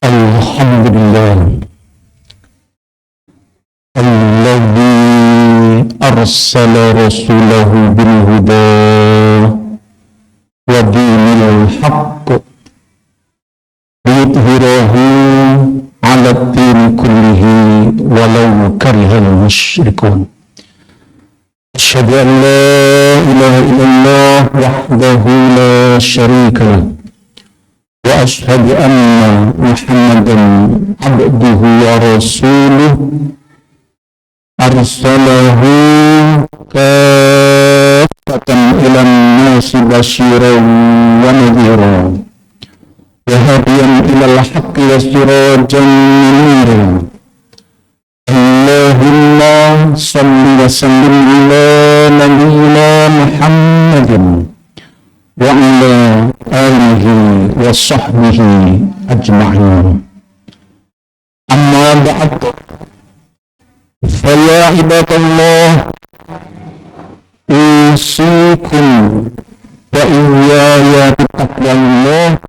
Alhamdulillah alladzi arsala rasulahu bil huda wa dinil haqq liyudhhirahu 'ala ad-din kullihi walau karihal musyrikun. Asyhadu an la ilaha illallah wahdahu la syarika lahu wa asyhadu anna Muhammadan abduhu wa rasuluh arsalahu kaffatan ilan nasi basyiran wa nadhiran wa hadiyan ilal haqqi wa sirajan muniran. Allahumma salli wa sallim ala nabiyyina Muhammadin wa ala alihi wa sahbihi ajma'in. Amma ba'd, fa ya ibadallah, usikum wa iyaya bittaqwallah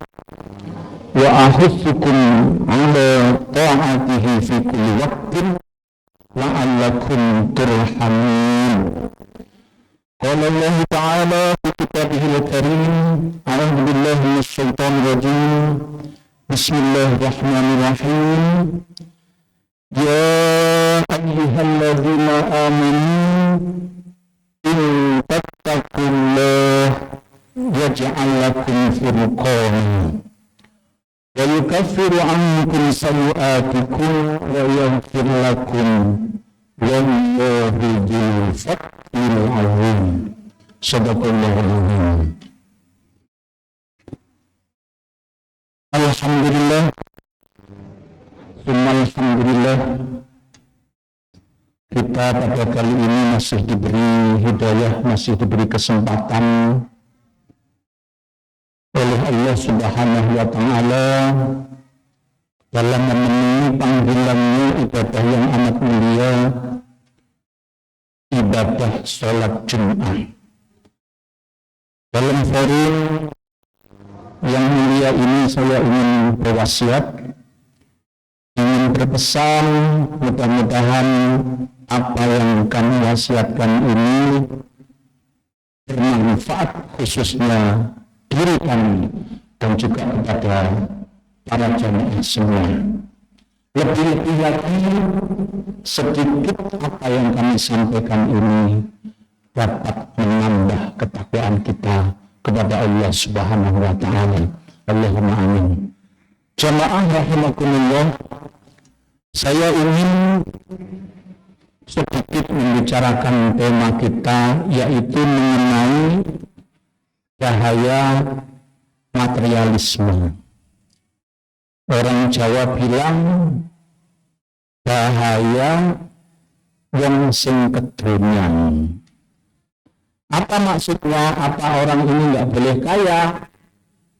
wa ahussukum ala ta'atihi fi kulli waqtin la'allakum turhamun. Qala Allah ta'ala fi kitabihil karim, a'udzu billahi minasy syaithanir rajim. Bismillahirrahmanirrahim. Ya ayyuhalladzina amanu in tattaqullaha yaj'al lakum furqanan wa yukaffiru 'ankum sayyi'atikum wa yaghfir lakum wallahu dzul fadlil 'azim. Shadaqallahul 'azim. Alhamdulillah, alhamdulillah, kita pada kali ini masih diberi hidayah, masih diberi kesempatan oleh Allah Subhanahu wa Ta'ala dalam memenuhi panggilannya ibadah yang amat mulia, ibadah sholat Jumat. Dalam forum yang mulia ini saya ingin berwasiat, ingin berpesan, mudah-mudahan apa yang kami wasiatkan ini bermanfaat khususnya diri kami dan juga kepada para jamaah semua. Lebih-lebih lagi, sedikit apa yang kami sampaikan ini dapat menambah ketakwaan kita kepada Allah Subhanahu wa Ta'ala. Allahumma amin. Jamaah rahimakumullah, saya ingin sedikit membicarakan tema kita, yaitu mengenai bahaya materialisme. Orang Jawa bilang bahaya wong sing kedonyan. Apa maksudnya? Apa orang ini nggak boleh kaya?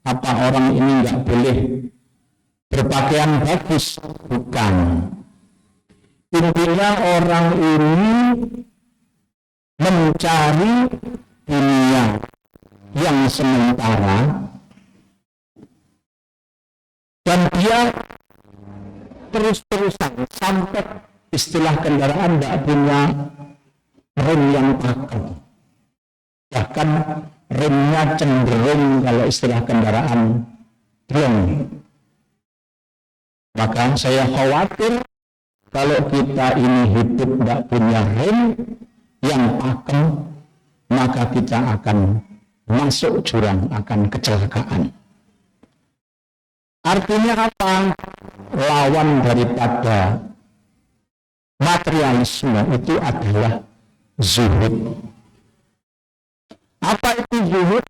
Apa orang ini nggak boleh berpakaian bagus? Bukan. Intinya orang ini mencari dunia yang sementara dan dia terus-terusan sampai istilah kendaraan tidak punya rem yang pakem, bahkan remnya cenderung kalau istilah kendaraan belum. Maka saya khawatir kalau kita ini hidup tidak punya rem yang pakem, maka kita akan masuk jurang, akan kecelakaan. Artinya apa? Lawan daripada materialisme itu adalah zuhud. Apa itu zuhud?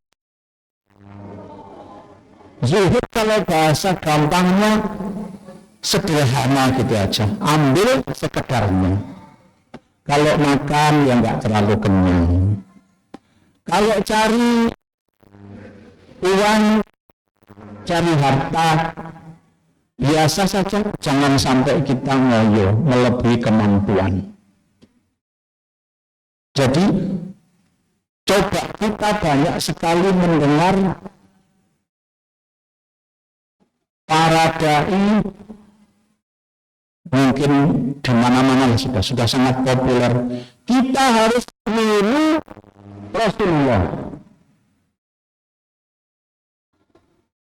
Zuhud kalau bahasa gampangnya sederhana gitu aja, ambil sekedarnya. Kalau makan ya nggak terlalu kenyang. Kalau cari uang, cari harta, biasa saja, jangan sampai kita ngoyo melebihi kemampuan. Jadi coba kita banyak sekali mendengar para dai mungkin di mana-mana sudah sangat populer. Kita harus niru Rasulullah.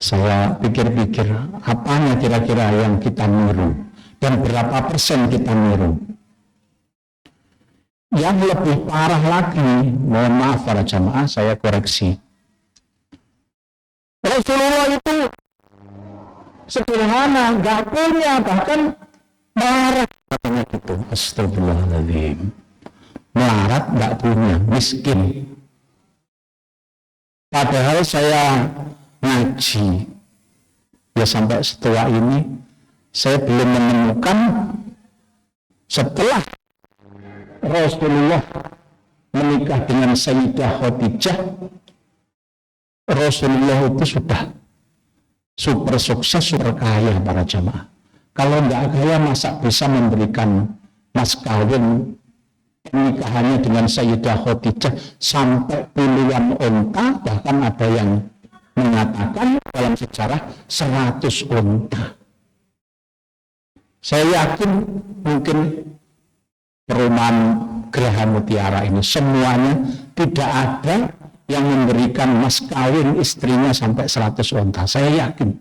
Saya pikir-pikir, apanya kira-kira yang kita niru dan berapa persen kita niru. Yang lebih parah lagi, mohon maaf para jamaah, saya koreksi. Rasulullah itu sederhana, nggak punya, bahkan melarat, katanya gitu. Astagfirullahaladzim. Melarat, nggak punya, miskin. Padahal saya ngaji, ya sampai setua ini, saya belum menemukan setelah Rasulullah menikah dengan Sayyidah Khadijah, Rasulullah itu sudah super sukses, super kaya para jamaah. Kalau nggak kaya, masa bisa memberikan mas kawin pernikahannya dengan Sayyidah Khadijah sampai puluhan unta, bahkan ada yang mengatakan dalam sejarah 100 unta. Saya yakin mungkin perumahan Geraha Mutiara ini semuanya tidak ada yang memberikan mas kawin istrinya sampai 100 unta. Saya yakin.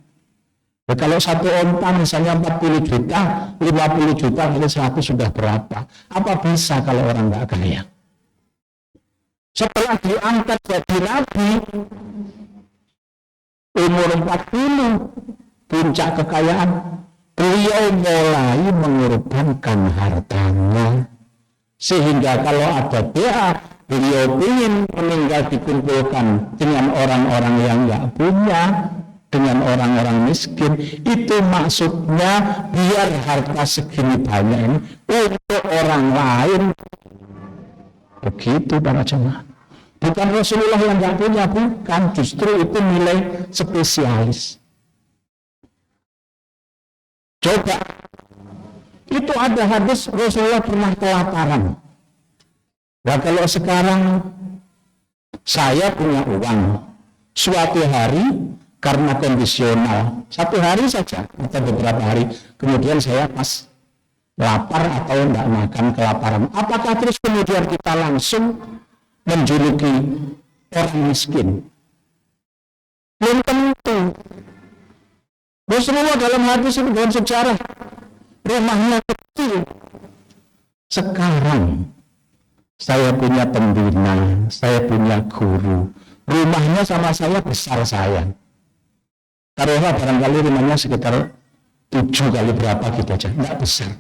Ya, kalau satu unta misalnya 40 juta, 50 juta kali 100 sudah berapa? Apa bisa kalau orang nggak kaya? Setelah diangkat jadi nabi, umur 40, puncak kekayaan, beliau mulai mengorbankan hartanya. Sehingga kalau ada doa, beliau ingin meninggal dikumpulkan dengan orang-orang yang nggak punya, dengan orang-orang miskin. Itu maksudnya biar harta segini banyak ini untuk orang lain. Begitu para jemaah. Bukan Rasulullah yang nggak punya, bukan. Justru itu nilai spesialis. Coba, itu ada hadis Rasulullah pernah kelaparan. Nah kalau sekarang saya punya uang, suatu hari karena kondisional, satu hari saja atau beberapa hari, kemudian saya pas lapar atau tidak makan kelaparan, apakah terus kemudian kita langsung menjuluki orang miskin? Belum tentu. Rasulullah dalam hadis ini, dalam sejarah, rumahnya kecil. Sekarang saya punya pembina, saya punya guru, rumahnya sama saya besar saya. Taruhlah barangkali rumahnya sekitar 7 kali berapa gitu aja, tidak besar.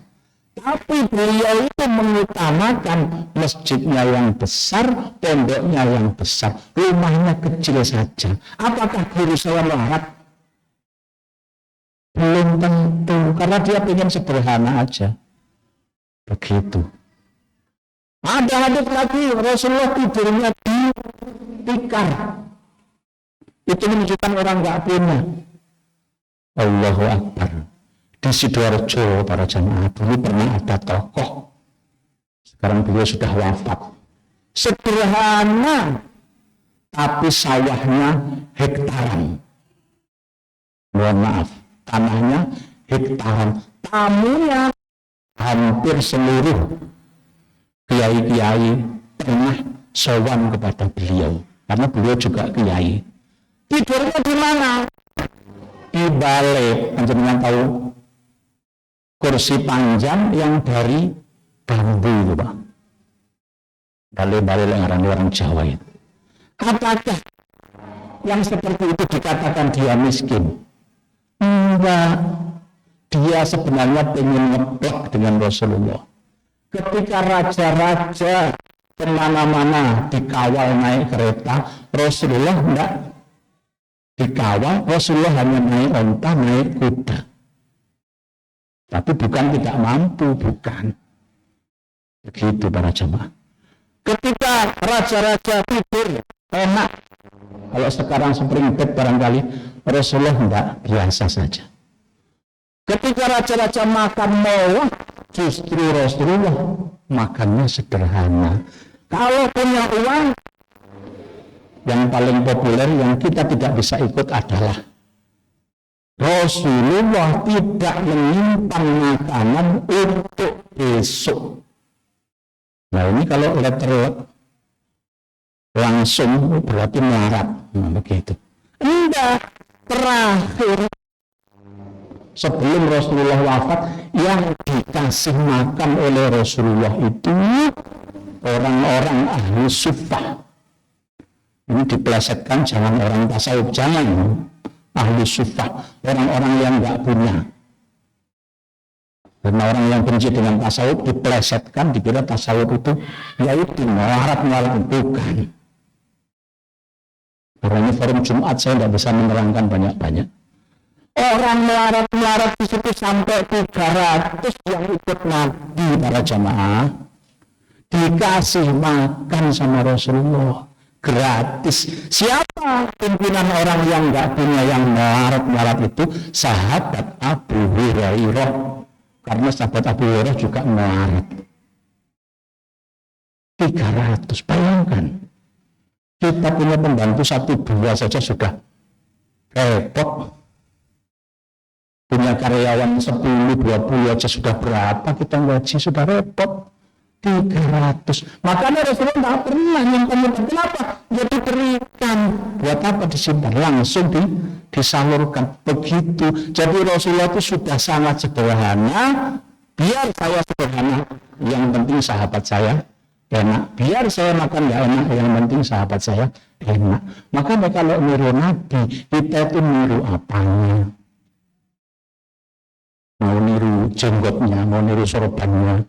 Tapi beliau itu mengutamakan masjidnya yang besar, pondoknya yang besar, rumahnya kecil saja. Apakah guru saya melarat? Belum tentu, karena dia ingin sederhana aja. Begitu. Ada hadis lagi, Rasulullah tidurnya di tikar. Itu menunjukkan orang nggak punya. Allahu Akbar. Di Sidoarjo para jamaah dulu pernah ada tokoh. Sekarang beliau sudah wafat. Sederhana, tapi sawahnya hektaran. Mohon maaf, tanahnya hektaran. Tamunya hampir seluruh kiai-kiai pernah sowan kepada beliau. Karena beliau juga kiai. Tidurnya di mana? Di balai, panjenengan tahu kursi panjang yang dari bambu itu, Pak. Balai-balai yang orang Jawa itu. Apakah yang seperti itu dikatakan dia miskin? Enggak. Dia sebenarnya ingin ngeplek dengan Rasulullah. Ketika raja-raja kemana-mana dikawal naik kereta, Rasulullah enggak dikawal, Rasulullah hanya naik onta, naik kuda. Tapi bukan tidak mampu, bukan. Begitu para jemaah. Ketika raja-raja tidur enak, kalau sekarang spring bed barangkali, Rasulullah enggak, biasa saja. Ketika raja-raja makan mewah, justru Rasulullah makannya sederhana. Kalau punya uang, yang paling populer yang kita tidak bisa ikut adalah Rasulullah tidak menyimpan makanan untuk besok. Nah ini kalau letter langsung berarti melarat. Nah, begitu. Enggak, terakhir sebelum Rasulullah wafat yang dikasih makan oleh Rasulullah itu orang-orang ahli suffah. Ini dipelesetkan, jangan orang tasawuf, jangan ahli suffah, orang-orang yang enggak punya. Karena orang yang benci dengan tasawuf dipelesetkan, dikira tasawuf itu yaitu melarat-melarat, bukan. Karena forum Jumat saya tidak bisa menerangkan banyak-banyak. Orang melarat-melarat di situ sampai 300 yang ikut Nabi para jamaah dikasih makan sama Rasulullah gratis. Siapa pimpinan orang yang nggak punya yang melarat-melarat itu? Sahabat Abu Hurairah. Karena sahabat Abu Hurairah juga melarat. 300, bayangkan. Kita punya pembantu 1-2 saja sudah repot. Punya karyawan 10-20 aja sudah berapa kita gaji, sudah repot. 300. Makanya Rasulullah tidak pernah yang kemudian. Kenapa? Ya diberikan. Buat apa disimpan? Langsung disalurkan. Begitu. Jadi Rasulullah itu sudah sangat sederhana. Biar saya sederhana, yang penting sahabat saya enak. Biar saya makan nggak enak, yang penting sahabat saya enak. Makanya kalau niru Nabi, kita itu niru apanya? Mau niru jenggotnya, mau niru sorbannya,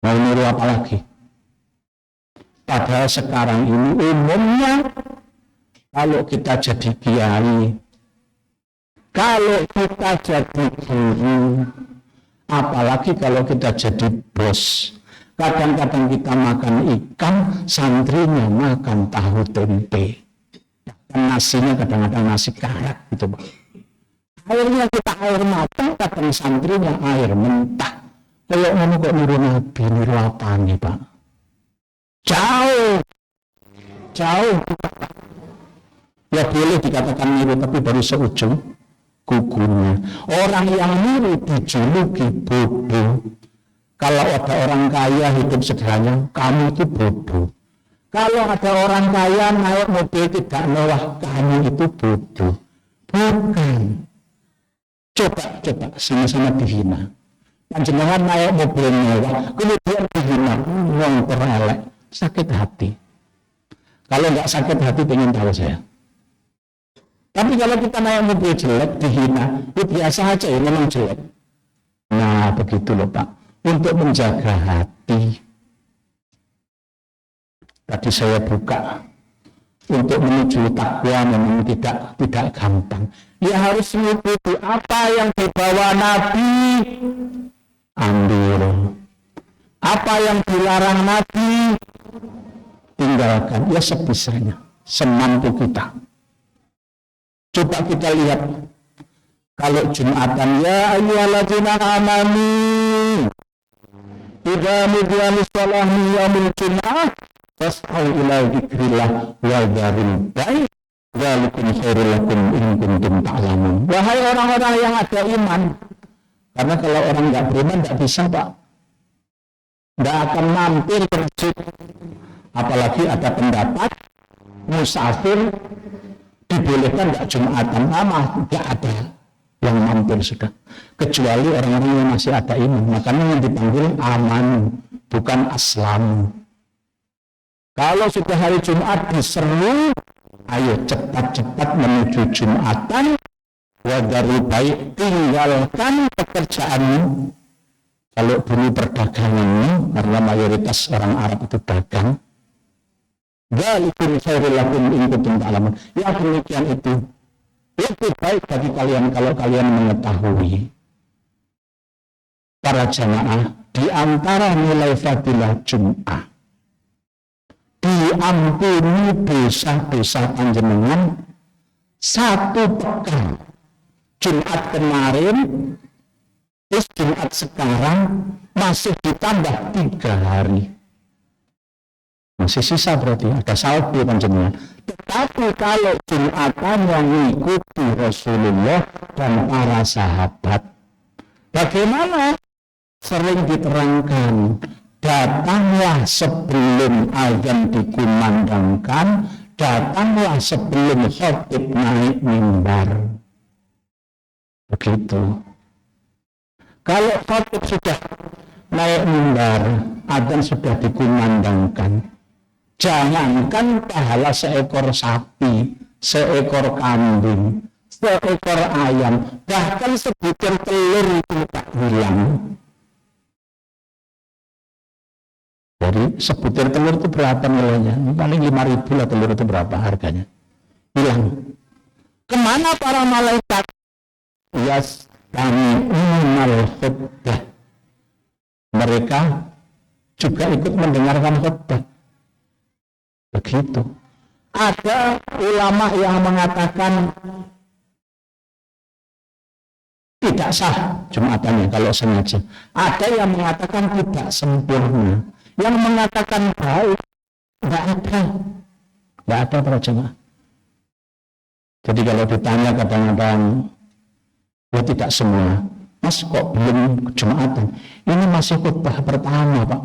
mau niru apa lagi? Padahal sekarang ini umumnya kalau kita jadi kiai, kalau kita jadi guru, apalagi kalau kita jadi bos, kadang-kadang kita makan ikan, santrinya makan tahu tempe, dan nasinya kadang-kadang nasi karak gitu, Pak. Airnya kita air mata, kadang santrinya air mentah. Kalau ngomong kok niru Nabi, niru apa nih Pak? Jauh. Ya boleh dikatakan niru, tapi baru seujung kukunya. Orang yang niru dijuluki bodoh. Kalau ada orang kaya hidup sederhana, kamu itu bodoh. Kalau ada orang kaya naik mobil tidak mewah, kamu itu bodoh. Bukan. Coba sama-sama dihina. Panjenengan naik mobil mewah, kemudian dihina, wong terelek, sakit hati. Kalau nggak sakit hati, pengen tahu saya. Tapi kalau kita naik mobil jelek, dihina, itu biasa aja ya, memang jelek. Nah, begitu loh Pak. Untuk menjaga hati. Tadi saya buka. Untuk menuju takwa memang tidak gampang. Ya harus mengikuti apa yang dibawa Nabi, ambil. Apa yang dilarang Nabi, tinggalkan. Ya sebisanya, semampu kita. Coba kita lihat, kalau Jumatan, ya ayyuhalladzina amanu, idza nudiya lis-shalah min yaumil jum'ah fas'au ila dzikrillah wa dzaril bai' dzalikum khairul lakum in kuntum ta'lamun. Wahai orang-orang yang ada iman, karena kalau orang enggak beriman enggak bisa Pak, enggak akan mampir ke masjid, apalagi ada pendapat musafir dibolehkan enggak Jumatan, enggak ada yang mampir sudah, kecuali orang-orang yang masih ada iman. Makanya yang dipanggil aman, bukan aslam. Kalau sudah hari Jumat diseru, ayo cepat-cepat menuju Jumatan, wadarul baik, tinggalkan pekerjaanmu. Kalau dulu perdaganganmu, karena mayoritas orang Arab itu dagang, dzalikum khairul lakum in kuntum ta'lamun. Ya demikian itu lebih baik bagi kalian kalau kalian mengetahui. Para jamaah, di antara nilai fadilah Jum'ah, diampuni dosa-dosa panjenengan 1 pekan. Jumat kemarin, terus Jumat sekarang masih ditambah 3 hari. Masih sisa berarti ada saldo panjenengan. Tapi kalau Jumatan yang mengikuti Rasulullah dan para sahabat, bagaimana? Sering diterangkan, datanglah sebelum azan dikumandangkan, datanglah sebelum khatib naik mimbar. Begitu. Kalau khatib sudah naik mimbar, azan sudah dikumandangkan, jangankan pahala seekor sapi, seekor kambing, seekor ayam, bahkan sebutir telur itu tak hilang. Jadi sebutir telur itu berapa nilainya? Paling 5.000 lah telur itu berapa harganya? Hilang. Kemana para malaikat? Yastami'unal khutbah. Mereka juga ikut mendengarkan khutbah. Begitu. Ada ulama yang mengatakan tidak sah Jumatannya kalau sengaja. Ada yang mengatakan tidak sempurna. Yang mengatakan baik, tidak ada para jemaah. Jadi kalau ditanya kadang-kadang, ya tidak semua, Mas kok belum Jumatan? Ini masih khutbah pertama Pak.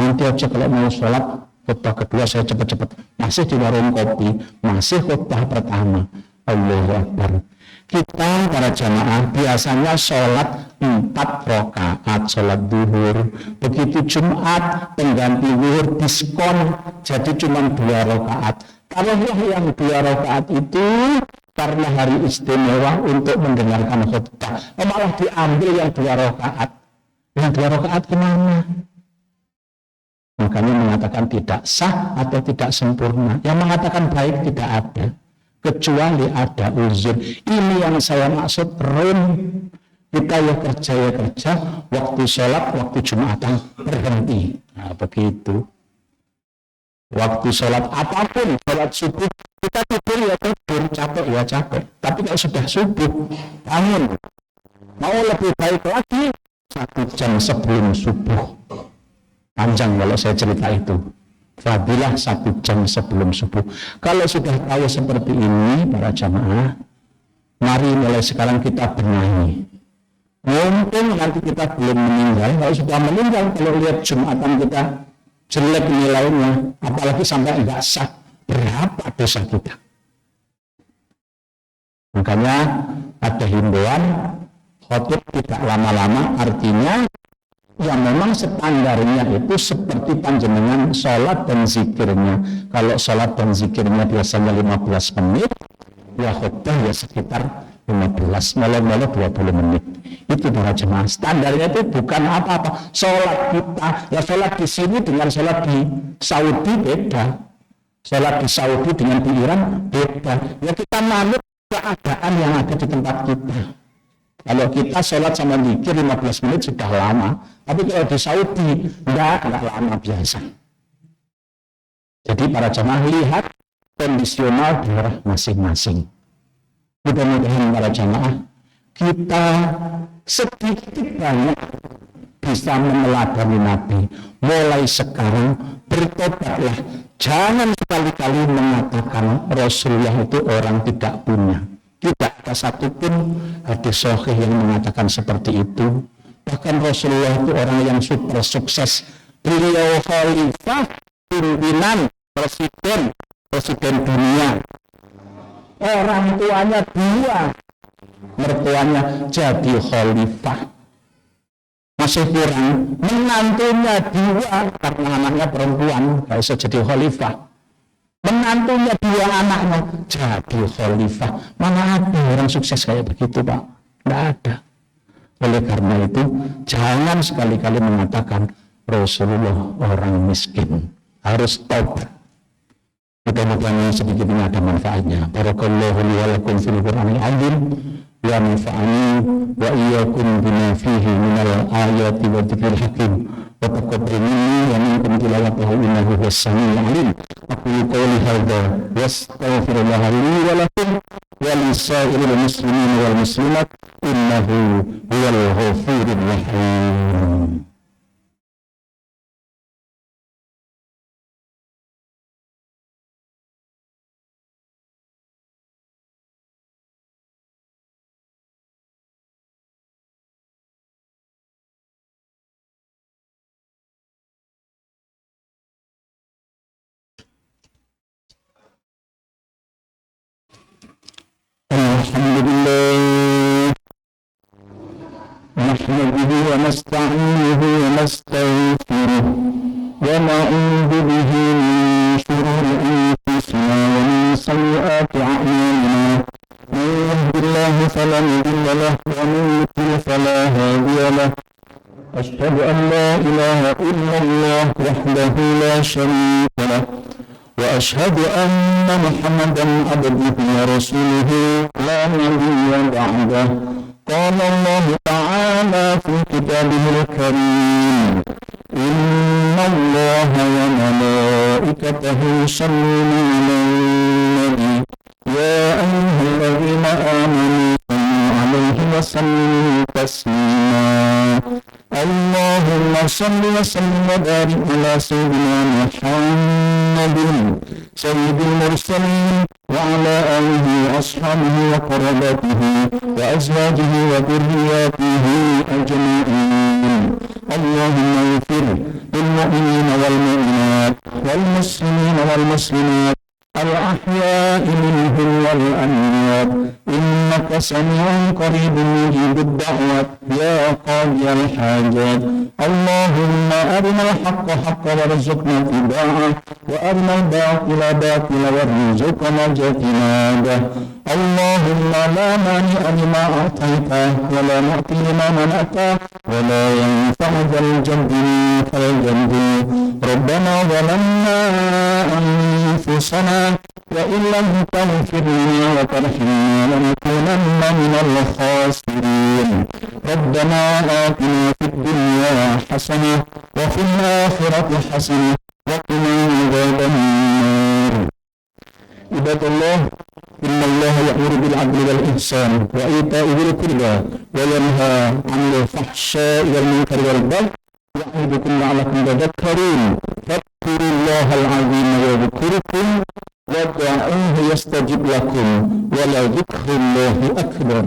Nanti aja kalau mau sholat, khutbah kedua saya cepat-cepat. Masih di warung kopi, masih khutbah pertama. Allahu Akbar. Kita para jamaah biasanya sholat 4 rakaat sholat duhur. Begitu Jumat pengganti duhur diskon jadi cuma 2 rakaat. Kalau yang 2 rakaat itu karena hari istimewa untuk mendengarkan khutbah, malah diambil yang 2 rakaat. Yang 2 rakaat kemana? Makanya mengatakan tidak sah atau tidak sempurna. Yang mengatakan baik tidak ada. Kecuali ada uzur. Ini yang saya maksud rum. Kita ya kerja, waktu sholat, waktu Jumatan berhenti. Nah begitu. Waktu sholat apapun, sholat subuh, kita tidur ya tidur, capek ya capek. Tapi kalau sudah subuh, bangun. Mau lebih baik lagi, 1 jam sebelum subuh. Panjang kalau saya cerita itu. Fadilah 1 jam sebelum subuh. Kalau sudah tahu seperti ini para jamaah, mari mulai sekarang kita benahi. Mumpung nanti kita belum meninggal, kalau sudah meninggal, kalau lihat Jumatan kita jelek nilainya, apalagi sampai enggak sah, berapa dosa kita? Makanya ada himbauan khotib tidak lama-lama, artinya yang memang standarnya itu seperti panjenengan sholat dan zikirnya. Kalau sholat dan zikirnya biasanya 15 menit, ya khutbah ya sekitar 15, malam-malam 20 menit. Itu para jemaah. Standarnya itu bukan apa-apa. Sholat kita, ya sholat di sini dengan sholat di Saudi beda. Sholat di Saudi dengan di Iran beda. Ya kita manut keadaan yang ada di tempat kita. Kalau kita sholat sama zikir 15 menit sudah lama, tapi kalau di Saudi enggak lama biasa. Jadi para jemaah lihat kondisional daerah masing-masing. Mudah-mudahan para jemaah kita sedikit banyak bisa meneladani Nabi. Mulai sekarang bertobatlah. Jangan sekali-kali mengatakan Rasulullah itu orang tidak punya. Tidak ada satupun hadis sahih yang mengatakan seperti itu. Bahkan Rasulullah itu orang yang super sukses. Beliau khalifah, pimpinan, presiden dunia. Orang tuanya 2, mertuanya jadi khalifah. Masih kurang, menantunya 2 karena anaknya perempuan, gak bisa jadi khalifah. Menantunya 2 anaknya jadi khalifah. Mana ada orang sukses kayak begitu Pak? Tidak ada. Oleh karena itu jangan sekali-kali mengatakan Rasulullah orang miskin. Harus taubat. Mudah-mudahan sedikit ini ada manfaatnya. Barakallahu li wa lakum fil Qur'anil azim wa nafa'ani wa iyyakum bima fihi minal ayati wa dzikril hakim. Wa taqabbal minni wa minkum tilawatahu innahu huwas samiul alim. Aqulu qawli hadza wa astaghfirullah li wa lakum wa li sa'iril muslimin wal muslimat innahu huwal ghafurur rahim. الحمد لله نحمده ونستعينه ونستغفره ونعوذ به من شرور أنفسنا ومن سيئات أعمالنا من يهد الله فلا مضل له ومن يضلل فلا هادي له أشهد أن لا إله إلا الله وحده لا شريك له وأشهد أن محمدا عبده ورسوله لا نبي بعده قال الله تعالى في كتابه الكريم إن الله وملائكته يصلون على النبي يا أيها الذين آمنوا صلوا عليه وسلموا تسليما اللهم صل وسلم وبارك على سيدنا محمد سيد المرسلين وعلى آله وأصحابه وقراباته وأزواجه وذرياته أجمعين اللهم اغفر للمؤمنين والمؤمنات والمسلمين والمسلمات الأحياء منهم والأموات إنك سميع قريب مجيب الدعوات يا قاضي الحاجات اللهم أرنا الحق حقا وارزقنا اتباعه وأرنا الباطل باطلا وارزقنا اجتنابه اللهم لا مانع لما أعطيت ولا معطي لما منعت ولا ينفع ذا الجد منك الجد ربنا ظلمنا أنفسنا وإن لم تغفر لنا وترحمنا لنكونن من الخاسرين ربنا آتنا في الدنيا حسنة وفي الآخرة حسنة وقنا عذاب النار عباد الله إن الله يأمر بالعدل والإحسان وإيتاء ذي القربى وينهى عن الفحشاء والمنكر والبغي يعظكم لعلكم تذكرون فاذكروا الله العظيم يذكركم وادعوه يستجب لكم ولذكر الله أكبر